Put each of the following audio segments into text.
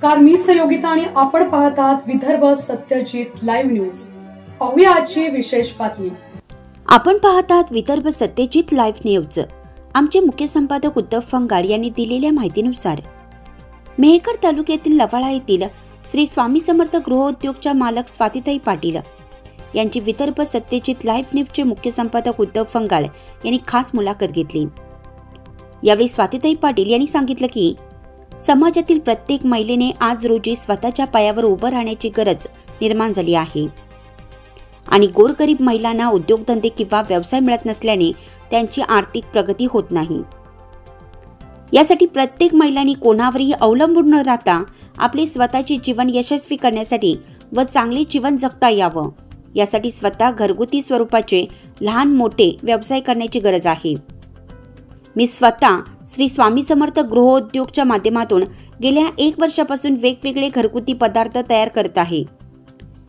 नमस्कार, मी सहयोगिता आणि आपण पाहत आहात विदर्भ सत्यजित लाईव्ह न्यूज। पाहूया आजची विशेष बातमी। आपण पाहत आहात विदर्भ सत्यजित लाईव्ह न्यूज। आमचे मुख्य संपादक उद्धव फंगाड यांनी दिलेल्या माहितीनुसार मेहकर तालुक्यातील लवाळा येथील श्री स्वामी समर्थ गृहोद्योगच्या मालक स्वातीताई पाटील यांची विदर्भ सत्यजित लाईव्ह न्यूजचे मुख्य संपादक उद्धव फंगाड यांनी खास मुलाखत घेतली। यावेळी स्वातीताई पाटील यांनी सांगितलं की समाजातील प्रत्येक महिलेने आज रोजी स्वतःच्या पायावर उभं राहण्याची गरज निर्माण झाली आहे आणि गोरगरीब महिलांना उद्योगधंदे किंवा व्यवसाय मिळत नसल्याने त्यांची आर्थिक प्रगती होत नाही। यासाठी प्रत्येक महिलांनी कोणावरही अवलंबून न राहता आपले स्वतःचे जीवन यशस्वी करण्यासाठी व चांगले जीवन जगता यावं यासाठी स्वतः घरगुती स्वरूपाचे लहान मोठे व्यवसाय करण्याची गरज आहे। मी स्वतः श्री स्वामी समर्थ गृहोद्योगच्या माध्यमातून गेल्या 1 वर्षापासून वेगवेगळे घरगुती पदार्थ तयार करत आहे।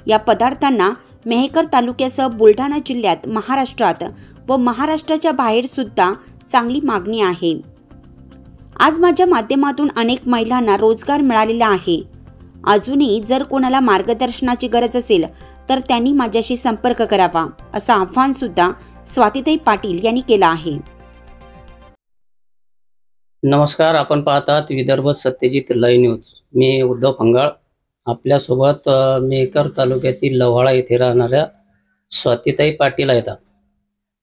या पदार्थांना मेहकर तालुक्यासह बुलढाणा जिल्ह्यात महाराष्ट्रात व महाराष्ट्राच्या बाहेर सुद्धा चांगली मागणी आहे। आज माझ्या माध्यमातून अनेक महिलांना रोजगार मिळालेला आहे। अजूनही जर कोणाला मार्गदर्शनाची गरज असेल तर त्यांनी माझ्याशी संपर्क करावा असं आव्हान सुद्धा स्वातीताई पाटील यांनी केलं आहे। नमस्कार, आपण पाहतात विदर्भ सत्यजित लाईव्ह न्यूज। मी उद्धव फंगाड। आपल्यासोबत मेहकर तालुक्यातील लवाळा येथे राहणाऱ्या स्वातीताई पाटील आहेत।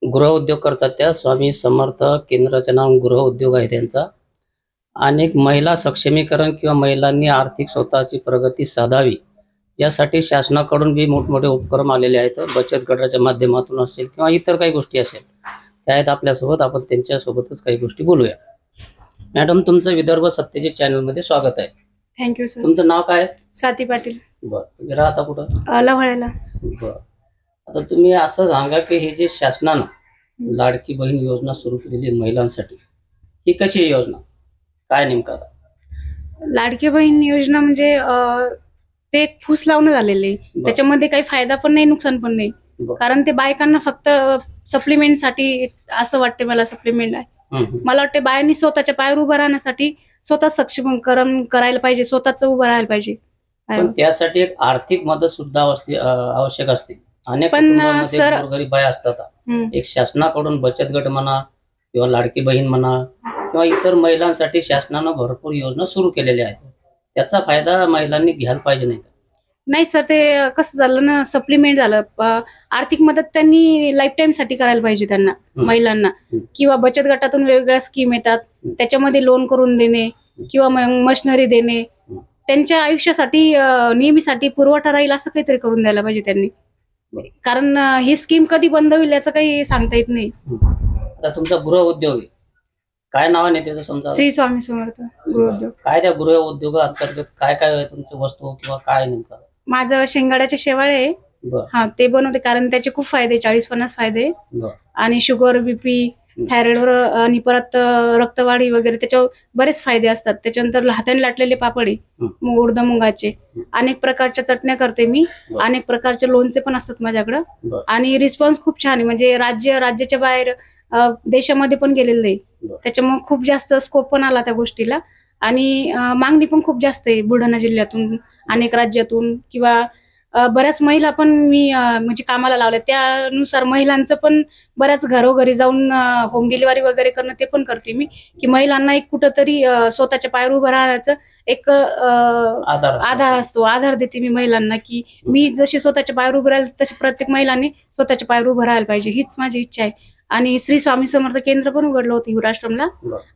गृह उद्योग करतात त्या। स्वामी समर्थ केंद्राचे नाव गृह उद्योग आहे त्यांचा। अनेक महिला सक्षमीकरण किंवा महिलांनी आर्थिक स्वतःची प्रगती साधावी यासाठी शासनाकडून बी मोठमोठे उपक्रम आलेले आहेत। बचत गटाच्या माध्यमातून असेल किंवा इतर काही गोष्टी असेल त्या आहेत आपल्यासोबत। आपण त्यांच्यासोबतच काही गोष्टी बोलूया। मॅडम, तुमचं विदर्भ सत्यजित चॅनल मध्ये स्वागत आहे। Thank you sir. तुमचं नाव काय? स्वाती पाटील। बरं, तुम्ही राहता कुठं? लवाळ्याला। बरं, आता तुम्ही असं सांगा की हे जे शासनानं लाडकी बहीण योजना सुरू केलेली महिलांसाठी, ही कशी आहे योजना, काय नेमका? लाडकी बहीण योजना म्हणजे ते एक फूस लावणं झालेले, त्याच्यामध्ये काही फायदा पण नाही नुकसान पण नाही। कारण ते बायकांना फक्त सप्लिमेंट साठी असं वाटते मला, सप्लिमेंट आहे। मला वाटते बायांनी स्वतःच्या पायावर उभं राहण्यासाठी स्वतः सक्षमीकरण करायला पाहिजे, स्वतःच उभं राहायला पाहिजे। पण त्यासाठी एक आर्थिक मदत सुद्धा आवश्यक असते। अनेक कुटुंबांमध्ये गोरगरीब बाया असतात। एक शासनाकडून बचत गट म्हणा किंवा लाडकी बहीण म्हणा किंवा इतर महिलांसाठी शासनानं भरपूर योजना सुरू केलेल्या आहेत। त्याचा फायदा महिलांनी घ्यायला पाहिजे नाही का? नाही सर, ते कसं झालं ना, सप्लिमेंट झालं। आर्थिक मदत त्यांनी लाईफ टाइम साठी करायला पाहिजे त्यांना, महिलांना। किंवा बचत गटातून वेगवेगळ्या स्कीम येतात, त्याच्यामध्ये लोन करून देणे किंवा मशिनरी देणे, त्यांच्या आयुष्यासाठी नेहमीसाठी पुरवठा राहील असं काहीतरी करून द्यायला पाहिजे त्यांनी। कारण ही स्कीम कधी बंद होईल याचं काही सांगता येत नाही। आता तुमचा गृह उद्योग काय नावाने त्याचं समजा? श्री स्वामी समर्थ गृहोद्योग। काय त्या गृह उद्योगा अंतर्गत काय काय तुमची वस्तू किंवा काय नेमकं? माझं शेंगाड्याचे शेवाळे आहे, हा ते बनवते। कारण त्याचे खूप फायदे, 40-50 फायदे। आणि शुगर, बीपी, थायरॉइडवर आणि परत रक्तवाढी वगैरे त्याच्यावर बरेच फायदे असतात। त्याच्यानंतर हाताने लाटलेले पापड आहे, उडदा मुंगाचे। अनेक प्रकारच्या चटण्या करते मी, अनेक प्रकारचे लोणचे पण असतात माझ्याकडं। आणि रिस्पॉन्स खूप छान आहे, म्हणजे राज्याच्या बाहेर देशामध्ये पण गेलेलं आहे। त्याच्यामुळे खूप जास्त स्कोप पण आला त्या गोष्टीला आणि मागणी पण खूप जास्त आहे बुलढाणा जिल्ह्यातून, अनेक राज्यातून किंवा बऱ्याच महिला पण मी म्हणजे कामाला लावल्या। त्यानुसार महिलांचं पण बऱ्याच घरोघरी जाऊन होम डिलिव्हरी वगैरे करणं ते पण करते मी, की महिलांना एक कुठंतरी स्वतःच्या पायावर उभं राहण्याचं एक आधार असतो, आधार देते मी महिलांना, की मी जशी स्वतःच्या पायावर उभं राहील तशी प्रत्येक महिलांनी स्वतःच्या पायावर उभं राहायला पाहिजे, हीच माझी इच्छा आहे। आणि श्री स्वामी समर्थ केंद्र पण उघडलं होतं हिवराश्रमला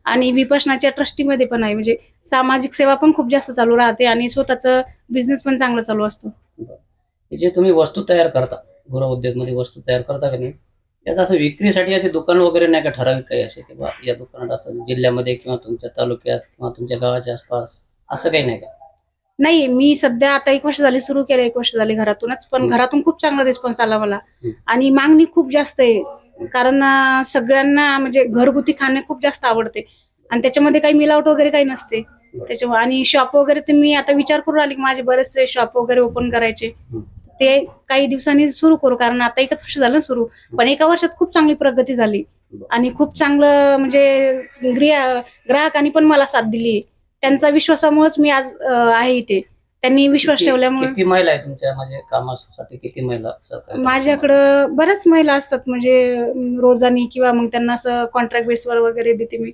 आणि विपश्यनाच्या ट्रस्टीमध्ये पण आहे। म्हणजे सामाजिक सेवा पण खूप जास्त चालू राहते आणि स्वतःचं बिझनेस पण चांगलं चालू असतो। जे तुम्ही वस्तू तयार करता, गृह उद्योग मध्ये वस्तू तयार करता का नाही, याचं असं विक्रीसाठी असे दुकान वगैरे नाही का ठराविक काही असे किंवा या दुकानात असं जिल्ह्यामध्ये किंवा तुमच्या तालुक्यात किंवा तुमच्या गावाच्या आसपास असं काही नाही का? नाही, मी सध्या आता 1 वर्ष झाले सुरू केलं, 1 वर्ष झाले घरातूनच, पण घरातून खूप चांगला रिस्पॉन्स आला मला आणि मागणी खूप जास्त आहे। कारण सगळ्यांना म्हणजे घरगुती खाणे खूप जास्त आवडते आणि त्याच्यामध्ये काही मिलावट वगैरे काही नसते त्याच्यामुळे। आणि शॉप वगैरे ते मी आता विचार करू राहिले की माझे बरेचसे शॉप वगैरे ओपन करायचे, ते काही दिवसांनी सुरू करू। कारण आता 1च वर्ष झालं सुरू, पण 1 वर्षात खूप चांगली प्रगती झाली आणि खूप चांगलं म्हणजे ग्राहकांनी पण मला साथ दिली। त्यांचा विश्वासामुळेच मी आज आहे इथे. त्यांनी विश्वास ठेवल्यामुळे. किती महिला आहे तुमच्या म्हणजे कामासाठी? किती महिला? माझ्याकडं बऱ्याच महिला असतात, म्हणजे रोजानी किंवा मग त्यांना असं कॉन्ट्रॅक्ट बेसवर वगैरे देते मी.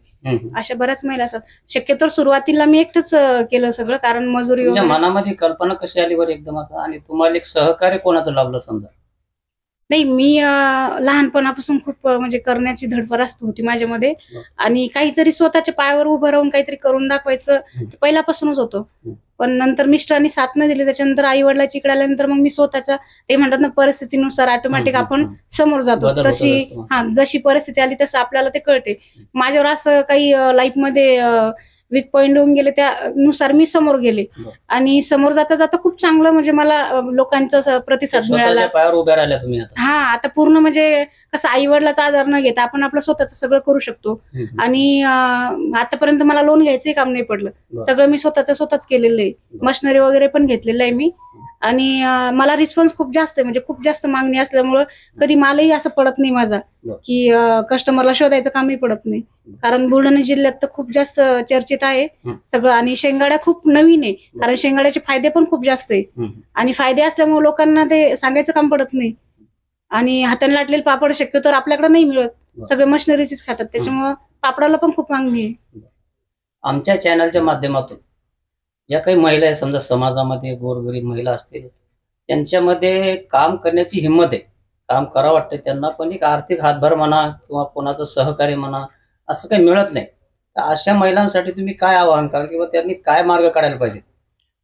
अशा बऱ्याच महिला असतात. शक्यतो सुरुवातीला मी एकटंच केलं सगळं, कारण मजुरी. मनामध्ये कल्पना कशी आली बरं एकदम असं, आणि तुम्हाला एक सहकार्य कोणाचं लाभलं समजा? नाही, मी लहानपणापासून खूप म्हणजे करण्याची धडपड होती माझ्यामध्ये, आणि काहीतरी स्वतःच्या पायावर उभं राहून काहीतरी करून दाखवायचं पहिल्यापासूनच होतं. पण नंतर मिस्टरांनी साथ न दिली, त्याच्यानंतर आई वडिलांची इकडे आल्यानंतर मग मी स्वतःच्या, ते म्हणतात ना, परिस्थितीनुसार ऑटोमॅटिक आपण समोर जातो. तशी जशी परिस्थिती आली तसं आपल्याला ते कळते. माझ्यावर असं काही लाईफमध्ये वीक पॉइंट होऊन गेले, त्यानुसार मी समोर गेले, आणि समोर जाता जाता खूप चांगलं म्हणजे मला लोकांचा प्रतिसाद मिळाला. पायावर उभ्या राहिल्या तुम्ही आता? हा, आता पूर्ण म्हणजे कसं आई वडिलाचा आधार न घेता आपण आपलं स्वतःचं सगळं करू शकतो. आणि आतापर्यंत मला लोन घ्यायचंही काम नाही पडलं. सगळं मी स्वतःच केलेलं आहे. मशिनरी वगैरे पण घेतलेलं आहे मी. आणि मला रिस्पॉन्स खूप जास्त आहे, म्हणजे खूप जास्त मागणी असल्यामुळं कधी मलाही असं पडत नाही माझा की कस्टमरला शोधायचं कामही पडत नाही. कारण बुलढाणा जिल्ह्यात तर खूप जास्त चर्चेत आहे सगळं. आणि शेंगाड्या खूप नवीन आहे, कारण शेंगाड्याचे फायदे पण खूप जास्त आहे. आणि फायदे असल्यामुळे लोकांना ते सांगायचं काम पडत नाही. आणि हाताने लाटलेले पापड शक्यतो आपल्याकडे नाही मिळत, सगळे मशिनरीचीच खातात, त्याच्यामुळे पापडाला पण खूप मागणी आहे. आमच्या चॅनलच्या माध्यमातून ज्या काही महिला आहे, समजा समाजामध्ये गोरगरीब महिला असतील, त्यांच्यामध्ये काम करण्याची हिंमत आहे, काम करावं वाटतं त्यांना, पण एक आर्थिक हातभार म्हणा किंवा कोणाचं सहकार्य म्हणा असं काही मिळत नाही. तर अशा महिलांसाठी तुम्ही काय आवाहन कराल किंवा त्यांनी काय मार्ग काढायला पाहिजे?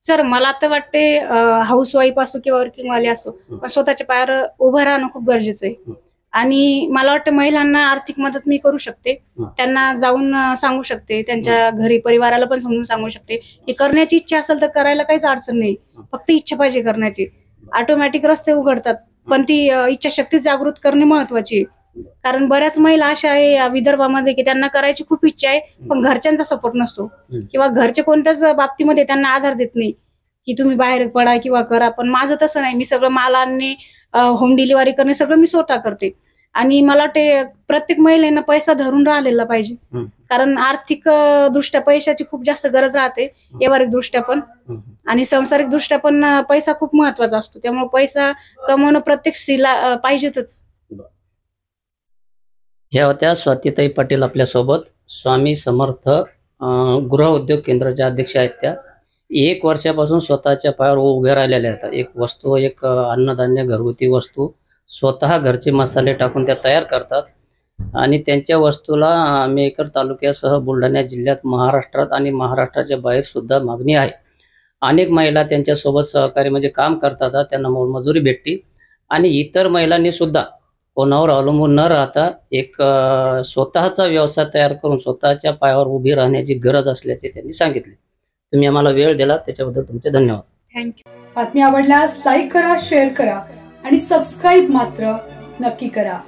सर, मला आता वाटते हाऊस वाईफ असो किंवा वर्किंग वाले असो, पण स्वतःच्या पायावर उभं राहणं खूप गरजेचं आहे. आणि मला वाटतं महिलांना आर्थिक मदत मी करू शकते, त्यांना जाऊन सांगू शकते, त्यांच्या घरी परिवाराला पण समजून सांगू शकते. हे करण्याची इच्छा असेल तर करायला काहीच अडचण नाही, फक्त इच्छा पाहिजे करण्याची. ऑटोमॅटिक रस्ते उघडतात, पण ती इच्छाशक्ती जागृत करणे महत्वाची आहे. कारण बऱ्याच महिला अशा आहे विदर्भामध्ये की त्यांना करायची खूप इच्छा आहे, पण घरच्यांचा सपोर्ट नसतो, किंवा घरचे कोणत्याच बाबतीमध्ये त्यांना आधार देत नाही की तुम्ही बाहेर पडा किंवा करा. पण माझं तसं नाही, मी सगळं माल आणणे, होम डिलिव्हरी करणे सगळं मी स्वतः करते. आणि मला वाटते प्रत्येक महिलेनं पैसा धरून राहिलेला पाहिजे, कारण आर्थिक दृष्ट्या पैशाची खूप जास्त गरज राहते, व्यावहारिक दृष्ट्या पण आणि सांसारिक दृष्ट्या पण पैसा खूप महत्वाचा असतो. त्यामुळे पैसा कमवणं प्रत्येक स्त्रीला पाहिजेतच. ह्या होत्या स्वातीताई पाटील आपल्यासोबत, स्वामी समर्थ गृह उद्योग केंद्राच्या अध्यक्ष आहेत. त्या 1 वर्षापासून स्वतःच्या पायावर उभ्या राहिलेल्या आहेत. एक वस्तू, एक अन्नधान्य, घरगुती वस्तू स्वतः घरचे मसाले टाकून त्या तयार करतात, आणि त्यांच्या वस्तूला मेहकर तालुक्यासह बुलढाणा जिल्ह्यात, महाराष्ट्रात आणि महाराष्ट्राच्या बाहेर सुद्धा मागणी आहे. अनेक महिला त्यांच्यासोबत सहकार्य म्हणजे काम करतात, त्यांना मोलमजुरी भेटते. आणि इतर महिलांनी सुद्धा कोणावर अवलंबून न राहता एक स्वतःचा व्यवसाय तयार करून स्वतःच्या पायावर उभी राहण्याची गरज असल्याचे त्यांनी सांगितले. तुम्ही आम्हाला वेळ दिला त्याच्याबद्दल तुमचे धन्यवाद. थँक्यू. बातमी आवडल्यास लाईक करा, शेअर करा आणि सबस्क्राईब मात्र नक्की करा.